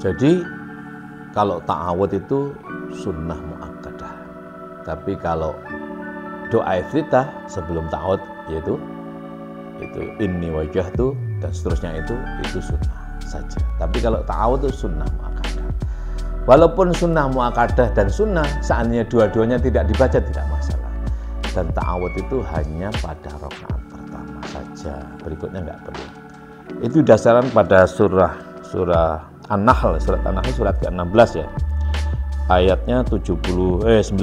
Jadi kalau ta'awud itu sunnah muakkadah. Tapi kalau doa iftitah sebelum ta'awud yaitu inni wajjahtu dan seterusnya itu sunnah saja. Tapi kalau ta'awud itu sunnah muakkadah. Walaupun sunnah muakkadah dan sunnah seandainya dua-duanya tidak dibaca tidak masalah. Dan ta'awud itu hanya pada rakaat pertama saja. Berikutnya enggak perlu. Itu dasarkan pada surah An-Nahl, surat An-Nahl surat ke-16 ya. Ayatnya 98 99.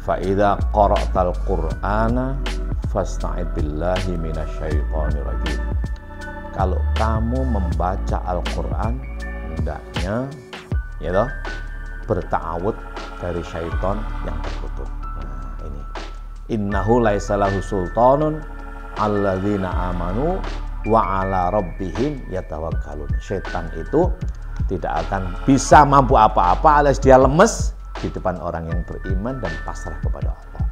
Fa idza qara'tal Qur'ana fasta'id billahi minasyaitonir rajim. Kalau kamu membaca Al-Qur'an hendaknya ya toh berta'awud dari syaitan yang terkutuk. Nah, ini. Innahu laisa lahu sultanun alladzina amanu wa ala rabbihim yatawakkalun. Setan itu tidak akan bisa mampu apa-apa alias dia lemes di depan orang yang beriman dan pasrah kepada Allah.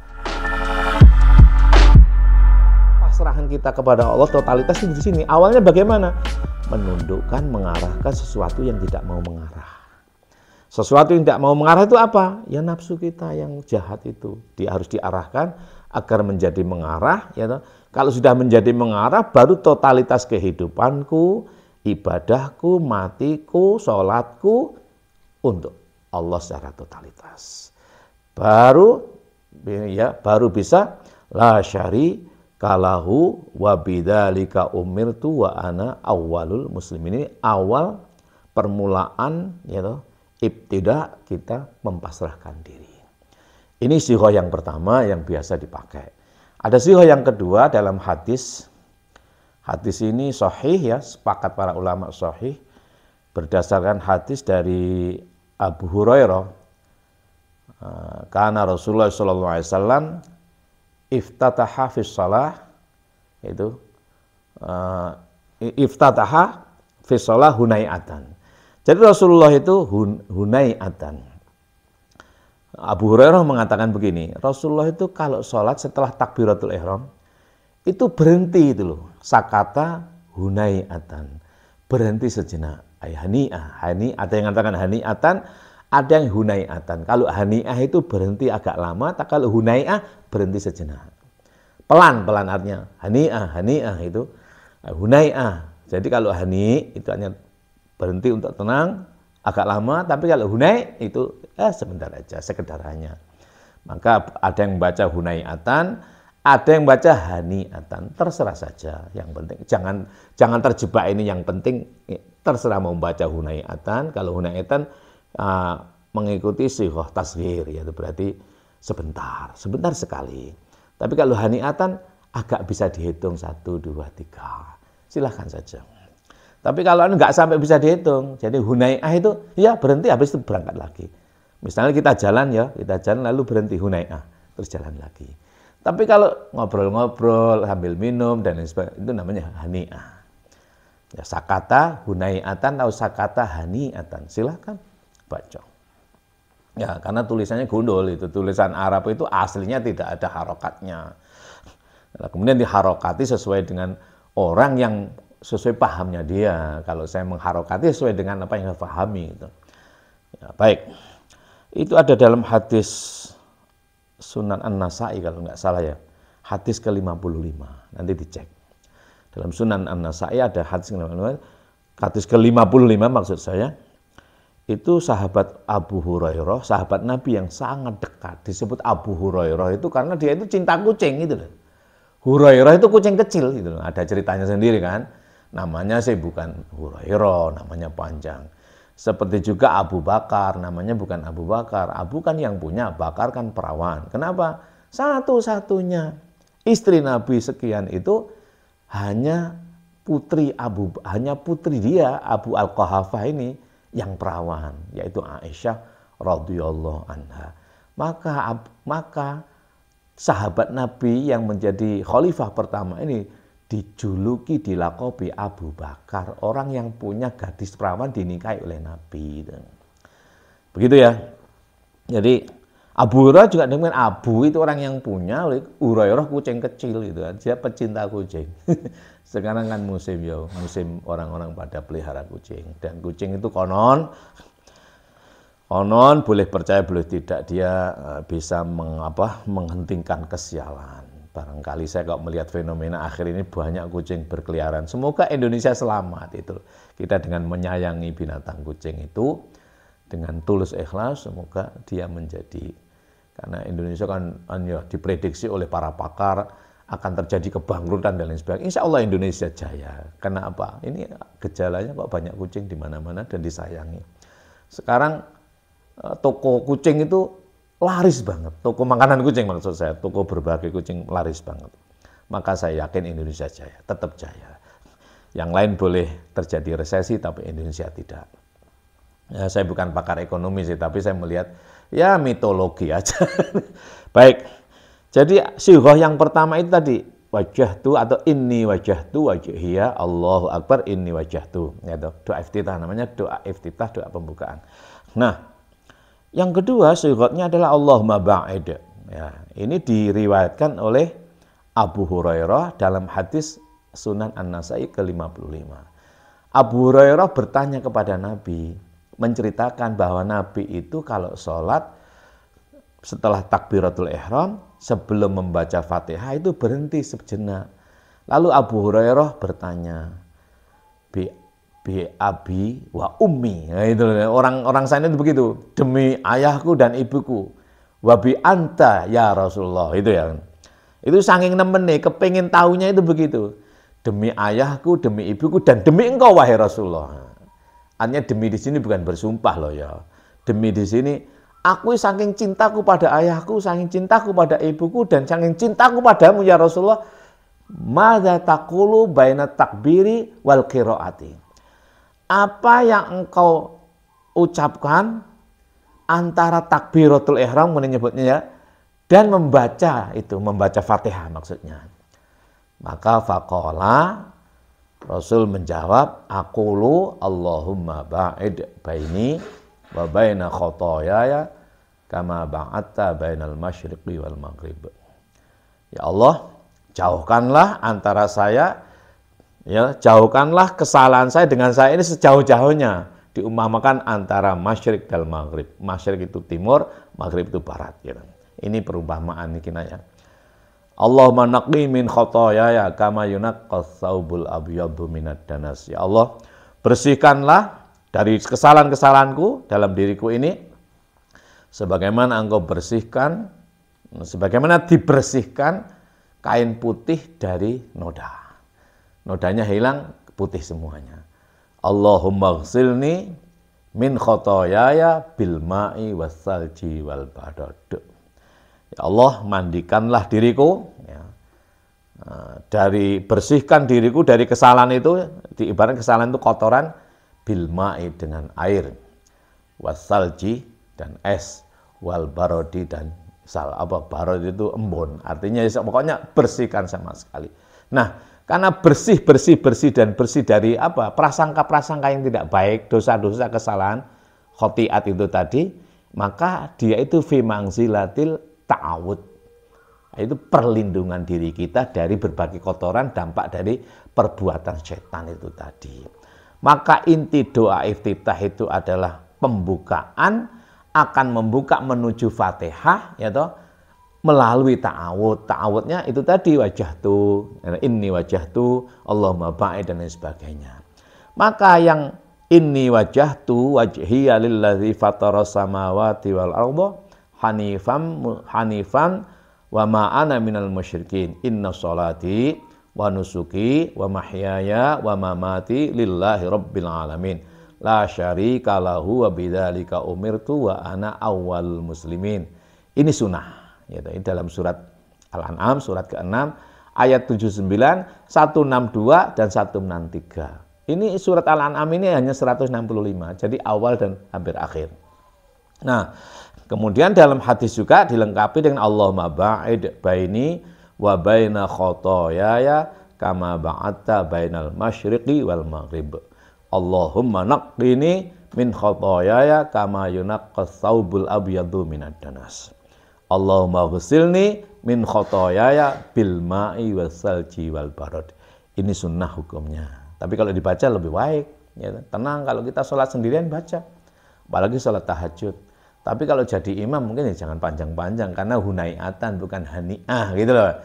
Pasrahan kita kepada Allah totalitas di sini. Awalnya bagaimana? Menundukkan, mengarahkan sesuatu yang tidak mau mengarah. Sesuatu yang tidak mau mengarah itu apa? Ya nafsu kita yang jahat itu. Dia harus diarahkan agar menjadi mengarah ya toh. Kalau sudah menjadi mengarah, baru totalitas kehidupanku, ibadahku, matiku, sholatku untuk Allah secara totalitas. Baru bisa la syarika lahu wa bidzalika umirtu wa ana awwalul muslimin. Ini awal permulaan ya toh, ibtida kita mempasrahkan diri. Ini sighah yang pertama yang biasa dipakai. Ada sighah yang kedua dalam hadis. Hadis ini sahih ya, sepakat para ulama sahih berdasarkan hadis dari Abu Hurairah. Karena Rasulullah sallallahu alaihi wasallam iftataha fis shalah itu iftataha fis shalah hunai'atan. Jadi Rasulullah itu hunai'atan. Abu Hurairah mengatakan begini, Rasulullah itu kalau sholat setelah takbiratul ihram itu berhenti itu loh, sakata hunai'atan, berhenti sejenak. Hani'ah, ada yang mengatakan hani'atan, ada yang hunai'atan. Kalau hani'ah itu berhenti agak lama, kalau hunai'ah berhenti sejenak. Pelan artinya, hani'ah itu hunai'ah. Jadi kalau hani itu hanya berhenti untuk tenang, agak lama, tapi kalau hunai itu sebentar aja, sekedar hanya. Maka ada yang baca hunai'atan, ada yang baca hani'atan, terserah saja. Yang penting jangan terjebak ini, yang penting terserah mau baca hunai'atan. Kalau hunai'atan mengikuti sighah tasghir, yaitu berarti sebentar sekali. Tapi kalau hani'atan agak bisa dihitung 1, 2, 3. Silahkan saja. Tapi kalau nggak sampai bisa dihitung, jadi hunai'ah itu ya berhenti, habis itu berangkat lagi. Misalnya kita jalan lalu berhenti hunai'ah, terus jalan lagi. Tapi kalau ngobrol-ngobrol sambil minum dan lain sebagainya, itu namanya hani'ah. Ya, sakata hunai'atan atau sakata hani'atan, silahkan baca. Ya, karena tulisannya gundul itu, tulisan Arab itu aslinya tidak ada harokatnya. Nah, kemudian diharokati sesuai dengan orang yang sesuai pahamnya dia. Kalau saya mengharokati sesuai dengan apa yang saya pahami gitu. Ya, baik. Itu ada dalam hadis Sunan An-Nasa'i kalau nggak salah ya. Hadis ke-55. Nanti dicek. Dalam Sunan An-Nasa'i ada hadis ke-55. Hadis ke-55 maksud saya. Itu sahabat Abu Hurairah, sahabat Nabi yang sangat dekat. Disebut Abu Hurairah itu karena dia itu cinta kucing gitu loh. Hurairah itu kucing kecil gitu loh. Ada ceritanya sendiri kan. Namanya sih bukan Hurairah, namanya panjang. Seperti juga Abu Bakar, namanya bukan Abu Bakar. Abu kan yang punya, Bakar kan perawan. Kenapa? Satu-satunya istri Nabi sekian itu hanya putri dia, Abu Al-Quhafah ini yang perawan, yaitu Aisyah radhiyallahu anha. Maka sahabat Nabi yang menjadi khalifah pertama ini dijuluki, dilakobi Abu Bakar, orang yang punya gadis perawan dinikahi oleh Nabi. Begitu ya. Jadi Abu Hurairah juga dengan Abu itu orang yang punya, Hurairah kucing kecil itu kan. Dia pecinta kucing. Sekarang kan musim orang-orang pada pelihara kucing, dan kucing itu konon boleh percaya boleh tidak dia bisa menghentikan kesialan. Barangkali saya kok melihat fenomena akhir ini banyak kucing berkeliaran. Semoga Indonesia selamat itu. Kita dengan menyayangi binatang kucing itu dengan tulus ikhlas, semoga dia menjadi, karena Indonesia kan diprediksi oleh para pakar akan terjadi kebangkrutan dan lain sebagainya. Insya Allah Indonesia jaya. Karena apa? Ini gejalanya kok banyak kucing di mana-mana dan disayangi. Sekarang toko kucing itu laris banget. Toko makanan kucing maksud saya, toko berbagai kucing laris banget. Maka saya yakin Indonesia jaya, tetap jaya. Yang lain boleh terjadi resesi, tapi Indonesia tidak. Ya, saya bukan pakar ekonomi sih, tapi saya melihat ya mitologi aja. Baik, jadi sighah yang pertama itu tadi wajahtu atau inni wajahtu wajhiya Allahu Akbar inni wajahtu. Ya, doa iftitah namanya, doa iftitah, doa pembukaan. Nah, yang kedua sighahnya adalah Allahumma ba'id. Ya, ini diriwayatkan oleh Abu Hurairah dalam hadis Sunan An-Nasai ke-55. Abu Hurairah bertanya kepada Nabi, menceritakan bahwa Nabi itu kalau sholat setelah takbiratul ihram sebelum membaca Fatihah itu berhenti sejenak. Lalu Abu Hurairah bertanya, bi abi wa ummi. Nah, itu orang sana itu begitu, demi ayahku dan ibuku. Wa bi anta ya Rasulullah, itu ya. Itu saking nemen nih, kepengin tahunya itu begitu. Demi ayahku, demi ibuku, dan demi engkau wahai Rasulullah. Artinya demi di sini bukan bersumpah loh ya. Demi di sini, aku saking cintaku pada ayahku, saking cintaku pada ibuku, dan saking cintaku padamu ya Rasulullah. Madza taqulu baina takbiri wal qiraati. Apa yang engkau ucapkan antara takbiratul ihram menyebutnya ya, dan membaca Fatihah maksudnya. Maka faqala, Rasul menjawab, aqulu Allahumma ba'id baini wa baina khotoyaya kama ba'atta bainal masyriqi wal maghrib. Ya Allah, jauhkanlah antara saya, ya, jauhkanlah kesalahan saya dengan saya ini sejauh-jauhnya. Diumpamakan antara masyriq dan maghrib. Masyriq itu timur, maghrib itu barat. Gitu. Ini perumpamaan ini kinaya. Allahumma naqi min khotoyaya kama yunaqqas saubul abyadu minad danas. Ya Allah, bersihkanlah dari kesalahan-kesalahanku dalam diriku ini sebagaimana engkau bersihkan, sebagaimana dibersihkan kain putih dari noda. Nodanya hilang, putih semuanya. Allahumma ghsilni min khotoyaya bil ma'i wassalji wal badad. Ya Allah, mandikanlah diriku, ya, bersihkan diriku dari kesalahan itu, diibaratkan kesalahan itu kotoran, bil ma'i dengan air, wassalji dan es, wal barodi dan barod itu embun, artinya pokoknya bersihkan sama sekali. Nah, karena bersih dan bersih dari prasangka-prasangka yang tidak baik, dosa-dosa, kesalahan, khotiat itu tadi, maka dia itu fi mangzilatil ta'awud. Itu perlindungan diri kita dari berbagai kotoran dampak dari perbuatan setan itu tadi. Maka inti doa iftitah itu adalah pembukaan, akan membuka menuju Fatihah, ya toh, melalui ta'awud. Ta'awudnya itu tadi wajahtu, inni wajahtu, Allahumma ba'id dan lain sebagainya. Maka yang inni wajahtu wajhiya lillazi fataras samawati wal arda hanifan wa ma ana minal musyrikin inna sholati wa nusuki wa mahyaya wa mamati lillahi rabbil alamin la syarika lahu wa bidzalika umirtu wa ana awwal muslimin. Ini sunnah, yaitu ini dalam surat Al-An'am surat ke-6 ayat 79, 162 dan 163. Ini surat Al-An'am ini hanya 165, jadi awal dan hampir akhir. Nah, kemudian dalam hadis juga dilengkapi dengan Allahumma ba'id baini wa baina khotoyaya kama ba'atta bainal masyriqi wal maghrib. Allahumma naqqini min khotoyaya kama yunaqqas saubul abyadu minad danas. Allahumma ghsilni min khotoyaya bil ma'i wassalji wal barad. Ini sunnah hukumnya. Tapi kalau dibaca lebih baik. Ya, tenang kalau kita sholat sendirian baca. Apalagi sholat tahajud. Tapi kalau jadi imam mungkin ya jangan panjang-panjang. Karena hunaiatan bukan hani'ah gitu loh.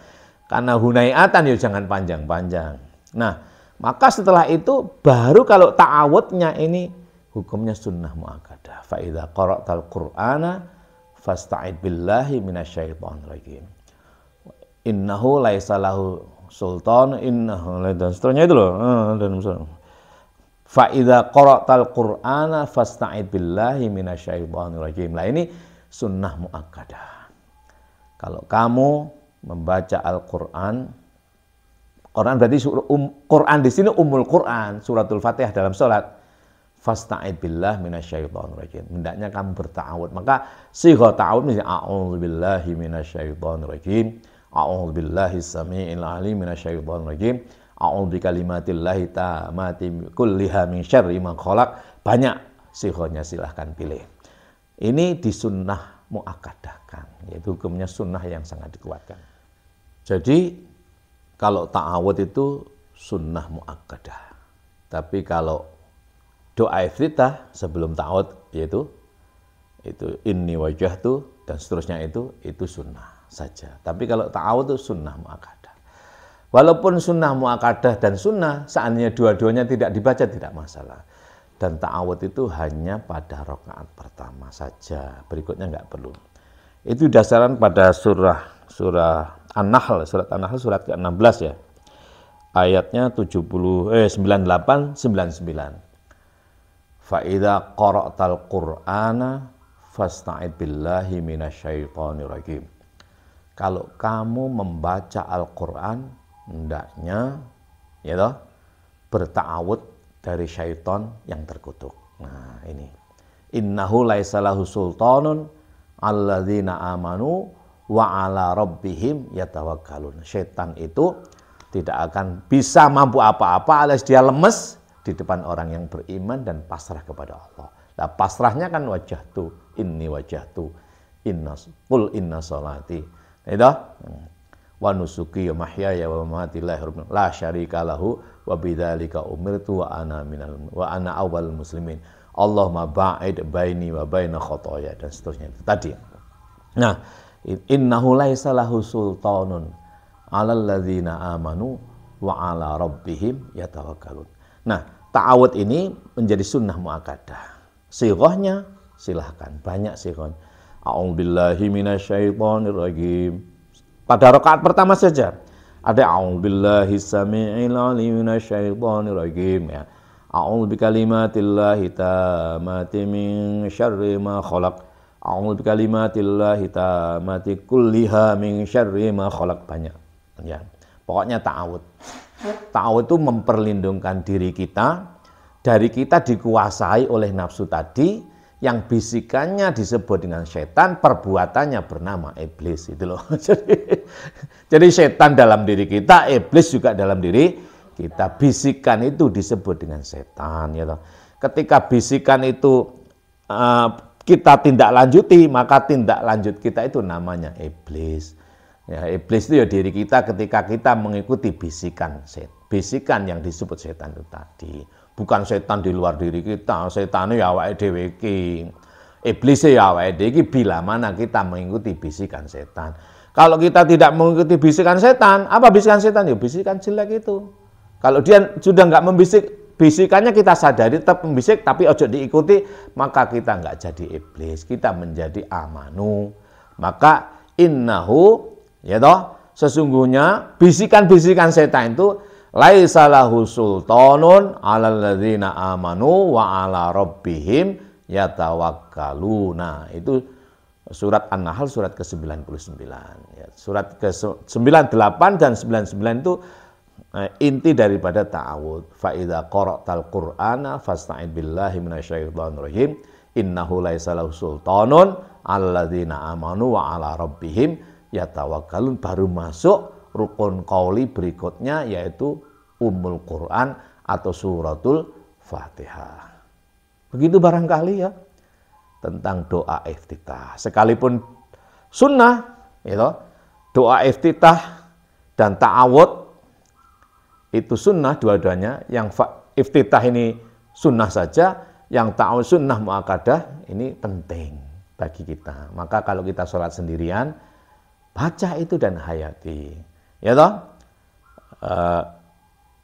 Karena hunaiatan ya jangan panjang-panjang. Nah, maka setelah itu baru kalau ta'awudnya ini hukumnya sunnah muakkadah. Fa idza qara'tal qur'ana fasta'id billahi minasyaitonir rajim. Innahu laisa lahu sultan innahu dan seterusnya itu loh. Dan fa idza qara'tal qur'ana fasta'id billahi minasyaitonir rajim. Lah ini sunnah muakkadah. Kalau kamu membaca Al-Qur'an, Quran berarti Quran di sini Ummul Quran, suratul Fatihah dalam salat. Fasta'id billah minasyaitonir rajim. Hendaknya kamu berta'awud. Maka sigha ta'awud misalnya a'udzubillahi minasyaitonir rajim. A'udzubillahi samii'il 'aliim minasyaitonir rajim. A'udzu bikalimatillahi tammati kulliha min syarri ma khalaq. Banyak sighanya, silahkan pilih. Ini disunnah muakkadahkan, yaitu hukumnya sunnah yang sangat dikuatkan. Jadi kalau ta'awud itu sunnah muakkadah. Tapi kalau doa iftitah sebelum ta'awud yaitu inni wajjahtu dan seterusnya itu sunnah saja. Tapi kalau ta'awud itu sunnah muakkadah. Walaupun sunnah muakkadah dan sunnah seandainya dua-duanya tidak dibaca tidak masalah. Dan ta'awud itu hanya pada rakaat pertama saja. Berikutnya enggak perlu. Itu dasarkan pada surah An-Nahl, surat An-Nahl surat ke-16 ya. Ayatnya 98 99. Fa idza qara'tal qur'ana fasta'id billahi minasyaitonir rajim. Kalau kamu membaca Al-Qur'an hendaknya ya toh berta'awud dari syaitan yang terkutuk. Nah, ini. Innahu laisa lahu sultanun alladzina amanu wa ala rabbihim yatawakkalun. Setan itu tidak akan bisa mampu apa-apa alias dia lemes di depan orang yang beriman dan pasrah kepada Allah. Nah, pasrahnya kan wajjahtu, inni wajjahtu, inna salati. Itu wa nusuki wa mahyaya wa mamati lillahi la syarika lahu wa bidzalika umirtu wa ana awwalul muslimin. Allahumma ba'id baini wa baina khotoya dan seterusnya itu tadi. Nah, innahu laisa lahu sultanun 'alal ladzina amanu wa 'ala rabbihim yatawakkalun. Nah, ta'awud ini menjadi sunnah muakkadah. Sighahnya silahkan, banyak sighahnya. A'udzubillahi minasyaitonir rajim. Pada rakaat pertama saja ada a'udzubillahi samii'il 'aliim minasyaitonir rajim ya. A'udzu bikalimatillahi tammati min syarri ma khalaq. A'udzu bikalimatillahi tammati kulliha min syarri ma khalaq. Banyak ya. Pokoknya ta'awud. Ta'awud itu memperlindungkan diri kita dari kita dikuasai oleh nafsu tadi yang bisikannya disebut dengan setan, perbuatannya bernama iblis itu loh. Jadi setan dalam diri kita, iblis juga dalam diri kita. Bisikan itu disebut dengan setan ya. Ketika bisikan itu kita tindak lanjuti, maka tindak lanjut kita itu namanya iblis. Ya, iblis itu ya diri kita ketika kita mengikuti bisikan yang disebut setan itu tadi. Bukan setan di luar diri kita, setan itu ya awake dhewe iki. Iblis ya awake dhewe iki bila mana kita mengikuti bisikan setan. Kalau kita tidak mengikuti bisikan setan, apa bisikan setan? Ya bisikan jelek itu. Kalau dia sudah enggak membisik, bisikannya kita sadari tetap membisik tapi ojo diikuti, maka kita enggak jadi iblis, kita menjadi amanu. Maka innahu ya toh, sesungguhnya bisikan-bisikan setan itu laisa lahu sultanun 'alal ladzina amanu wa 'ala rabbihim yatawakkaluna. Itu surat An-Nahl surat ke-99 ya. Surat ke-98 dan 99 itu inti daripada ta'awud. Fa idza qara'tal qur'ana fasta'id billahi minasyaitonir rajim. Innahu laisa lahu sultanun 'alal ladzina amanu wa 'ala rabbihim yatawakkalun. Baru masuk rukun qauli berikutnya yaitu Ummul Quran atau suratul Fatihah. Begitu barangkali ya tentang doa iftitah. Sekalipun sunnah, gitu. Doa iftitah dan ta'awud itu sunnah dua-duanya. Yang iftitah ini sunnah saja, yang ta'awud sunnah muakkadah, ini penting bagi kita. Maka kalau kita sholat sendirian, baca itu dan hayati, ya toh.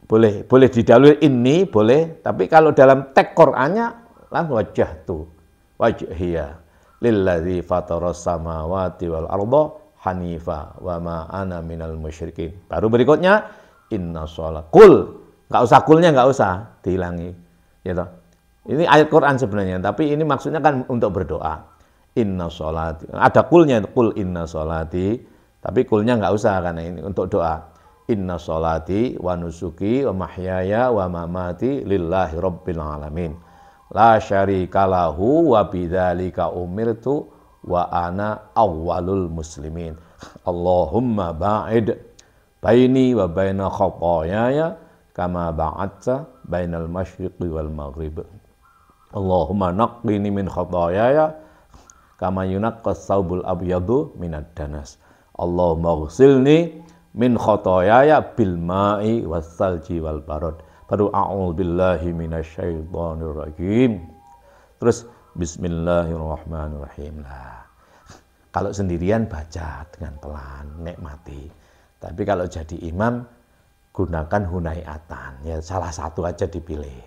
Boleh didahului ini boleh, tapi kalau dalam teks Qur'annya lan wajjahtu wajhiya lilladzi fataras samawati wal arda hanifa wa ma ana minal musyrikin. Baru berikutnya inna sholat kul, nggak usah kulnya, nggak usah dihilangi, ya toh. Ini ayat Quran sebenarnya, tapi ini maksudnya kan untuk berdoa. Inna sholati, ada kulnya, kul inna sholati, tapi kulnya nggak usah karena ini untuk doa. Inna sholati wa nusuki wa mahyaya wa mamati lillahi rabbil alamin. La syarika lahu wa bidzalika umirtu wa ana awwalul muslimin. Allahumma ba'id baini wa baina khataayaya kama ba'adta bainal masyriqi wal maghrib. Allahumma naqqini min khataayaya kama yunaqqas saubul abyadu minad danas. Allahumma ghsilni min khotoyaya bil ma'i wassalji wal barad. Baru a'udzubillahi minasyaitonir rajim. Terus bismillahirrahmanirrahim. Nah, kalau sendirian baca dengan pelan, nikmati. Tapi kalau jadi imam gunakan hunaiatan. Ya salah satu aja dipilih.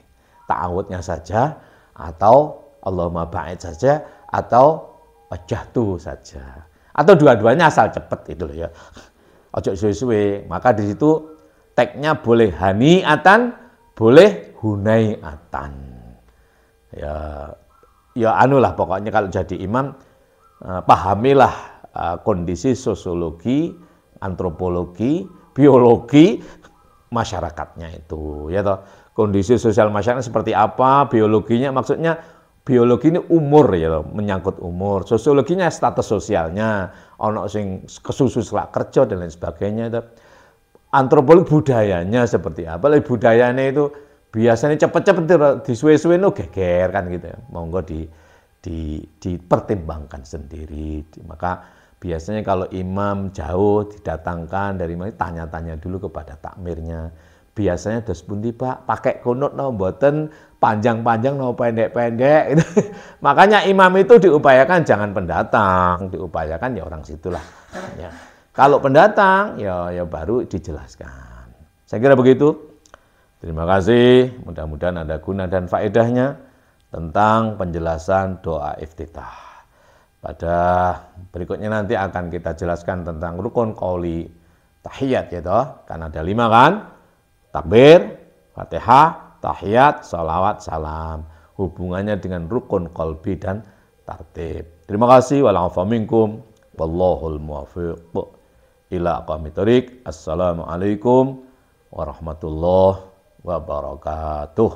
Ta'awudnya saja atau Allahumma ba'id saja atau wajjahtu saja. Atau dua-duanya asal cepet itu loh ya. Ojo suwe-suwe, maka di situ teksnya boleh haniatan, boleh hunaiatan. Ya anulah pokoknya kalau jadi imam pahamilah kondisi sosiologi, antropologi, biologi masyarakatnya itu, ya toh. Kondisi sosial masyarakat seperti apa, biologinya maksudnya biologi ini umur ya toh, menyangkut umur, sosiologinya status sosialnya, ono sing kesusu selak kerja dan lain sebagainya itu. Antropologi budayanya seperti apa? Lagi budayanya itu biasanya cepet-cepet disuwe-suwe no geger kan gitu ya. Monggo dipertimbangkan sendiri. Maka biasanya kalau imam jauh didatangkan dari mana, tanya-tanya dulu kepada takmirnya. Biasanya dos pundi Pak, pakai kunut no mboten, panjang-panjang no pendek-pendek. Makanya imam itu diupayakan jangan pendatang, diupayakan ya orang situlah. Ya. Kalau pendatang ya baru dijelaskan. Saya kira begitu. Terima kasih, mudah-mudahan ada guna dan faedahnya tentang penjelasan doa iftitah. Pada berikutnya nanti akan kita jelaskan tentang rukun qauli tahiyat ya toh, kan ada 5 kan? Takbir, Fatihah, tahiyat, salawat, salam. Hubungannya dengan rukun qalbi dan tartib. Terima kasih. Wa'alaikum minkum. Wallahul muwaffiq ila aqwamit thoriq. Assalamualaikum warahmatullahi wabarakatuh.